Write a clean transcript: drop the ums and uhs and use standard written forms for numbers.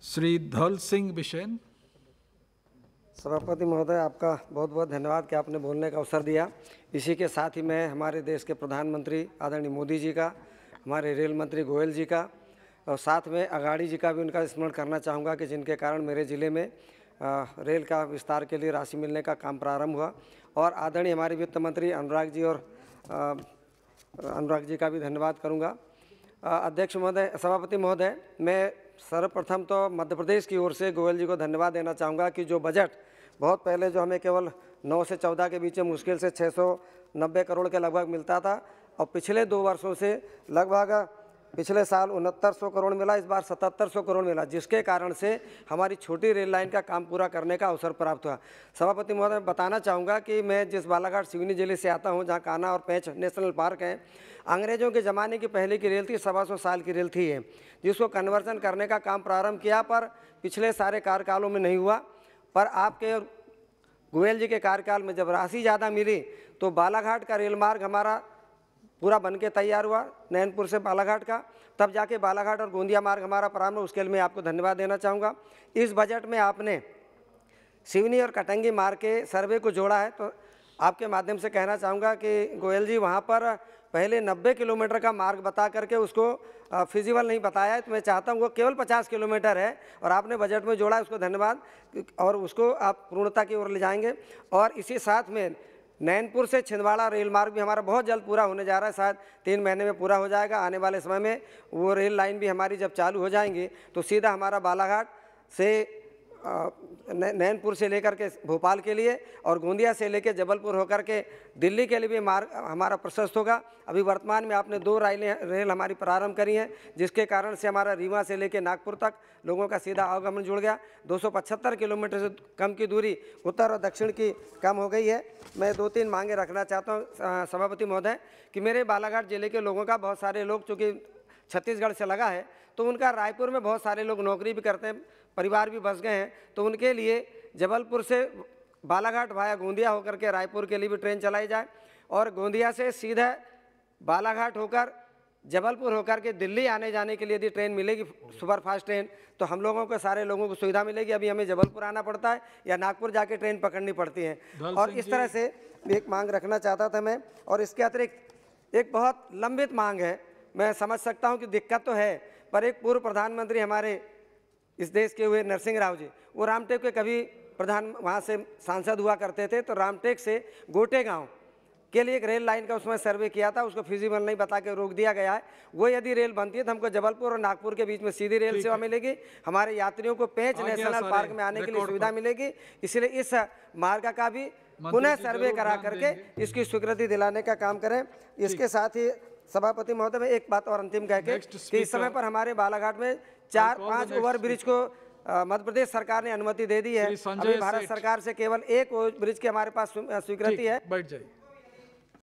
श्री धौल सिंह बिशेन। सभापति महोदय, आपका बहुत बहुत धन्यवाद कि आपने बोलने का अवसर दिया। इसी के साथ ही मैं हमारे देश के प्रधानमंत्री आदरणीय मोदी जी का, हमारे रेल मंत्री गोयल जी का और साथ में अगाड़ी जी का भी उनका स्मरण करना चाहूँगा कि जिनके कारण मेरे ज़िले में रेल का विस्तार के लिए राशि मिलने का काम प्रारंभ हुआ। और आदरणीय हमारे वित्त मंत्री अनुराग जी का भी धन्यवाद करूँगा। अध्यक्ष महोदय, सभापति महोदय, मैं सर्वप्रथम तो मध्य प्रदेश की ओर से गोयल जी को धन्यवाद देना चाहूँगा कि जो बजट बहुत पहले जो हमें केवल 9 से 14 के बीच में मुश्किल से 690 करोड़ के लगभग मिलता था और पिछले 2 वर्षों से लगभग पिछले साल 6900 करोड़ मिला, इस बार 7700 करोड़ मिला, जिसके कारण से हमारी छोटी रेल लाइन का काम पूरा करने का अवसर प्राप्त हुआ। सभापति महोदय, बताना चाहूँगा कि मैं जिस बालाघाट सिवनी जिले से आता हूँ, जहाँ कान्हा और पेंच नेशनल पार्क हैं, अंग्रेज़ों के ज़माने की पहले की रेल थी, 125 साल की रेल थी, जिसको कन्वर्सन करने का काम प्रारंभ किया, पर पिछले सारे कार्यकालों में नहीं हुआ। पर आपके गोयल जी के कार्यकाल में जब राशि ज़्यादा मिली तो बालाघाट का रेल मार्ग हमारा पूरा बन के तैयार हुआ, नैनपुर से बालाघाट का, तब जाके बालाघाट और गोंदिया मार्ग हमारा प्रारंभ। उसके लिए मैं आपको धन्यवाद देना चाहूँगा। इस बजट में आपने सिवनी और कटंगी मार्ग के सर्वे को जोड़ा है, तो आपके माध्यम से कहना चाहूँगा कि गोयल जी वहाँ पर पहले 90 किलोमीटर का मार्ग बता करके उसको फिजिबल नहीं बताया है, तो मैं चाहता हूँ वो केवल 50 किलोमीटर है और आपने बजट में जोड़ा है, उसको धन्यवाद, और उसको आप पूर्णता की ओर ले जाएंगे। और इसी साथ में नैनपुर से छिंदवाड़ा रेल मार्ग भी हमारा बहुत जल्द पूरा होने जा रहा है, शायद 3 महीने में पूरा हो जाएगा। आने वाले समय में वो रेल लाइन भी हमारी जब चालू हो जाएंगी तो सीधा हमारा बालाघाट से नैनपुर से लेकर के भोपाल के लिए और गोंदिया से लेकर जबलपुर होकर के दिल्ली के लिए भी मार्ग हमारा प्रशस्त होगा। अभी वर्तमान में आपने 2 रेल हमारी प्रारंभ करी हैं, जिसके कारण से हमारा रीवा से लेकर नागपुर तक लोगों का सीधा आवागमन जुड़ गया। 275 किलोमीटर से कम की दूरी उत्तर और दक्षिण की कम हो गई है। मैं 2-3 मांगे रखना चाहता हूँ सभापति महोदय कि मेरे बालाघाट जिले के लोगों का, बहुत सारे लोग चूँकि छत्तीसगढ़ से लगा है, तो उनका रायपुर में बहुत सारे लोग नौकरी भी करते हैं, परिवार भी बस गए हैं, तो उनके लिए जबलपुर से बालाघाट वाया गोंदिया होकर के रायपुर के लिए भी ट्रेन चलाई जाए और गोंदिया से सीधा बालाघाट होकर जबलपुर होकर के दिल्ली आने जाने के लिए यदि ट्रेन मिलेगी, सुपरफास्ट ट्रेन, तो हम लोगों को, सारे लोगों को सुविधा मिलेगी। अभी हमें जबलपुर आना पड़ता है या नागपुर जाके ट्रेन पकड़नी पड़ती है। और इस तरह से एक मांग रखना चाहता था मैं। और इसके अतिरिक्त एक बहुत लंबित मांग है, मैं समझ सकता हूँ कि दिक्कत तो है, पर एक पूर्व प्रधानमंत्री हमारे इस देश के हुए नरसिंह राव जी, वो रामटेक के कभी प्रधान वहाँ से सांसद हुआ करते थे, तो रामटेक से गोटे गांव के लिए एक रेल लाइन का उसमें सर्वे किया था, उसको फिजिबल नहीं बता के रोक दिया गया है। वो यदि रेल बनती है तो हमको जबलपुर और नागपुर के बीच में सीधी रेल सेवा मिलेगी, हमारे यात्रियों को पेंच नेशनल पार्क में आने के लिए सुविधा मिलेगी। इसलिए इस मार्ग का भी पुनः सर्वे करा करके इसकी स्वीकृति दिलाने का काम करें। इसके साथ ही सभापति महोदय, मैं एक बात और अंतिम कह के कि इस समय पर हमारे बालाघाट में 4-5 ओवर ब्रिज को मध्य प्रदेश सरकार ने अनुमति दे दी है। अभी भारत सरकार से केवल 1 ओवर ब्रिज की हमारे पास स्वीकृति है। बैठ जाइए।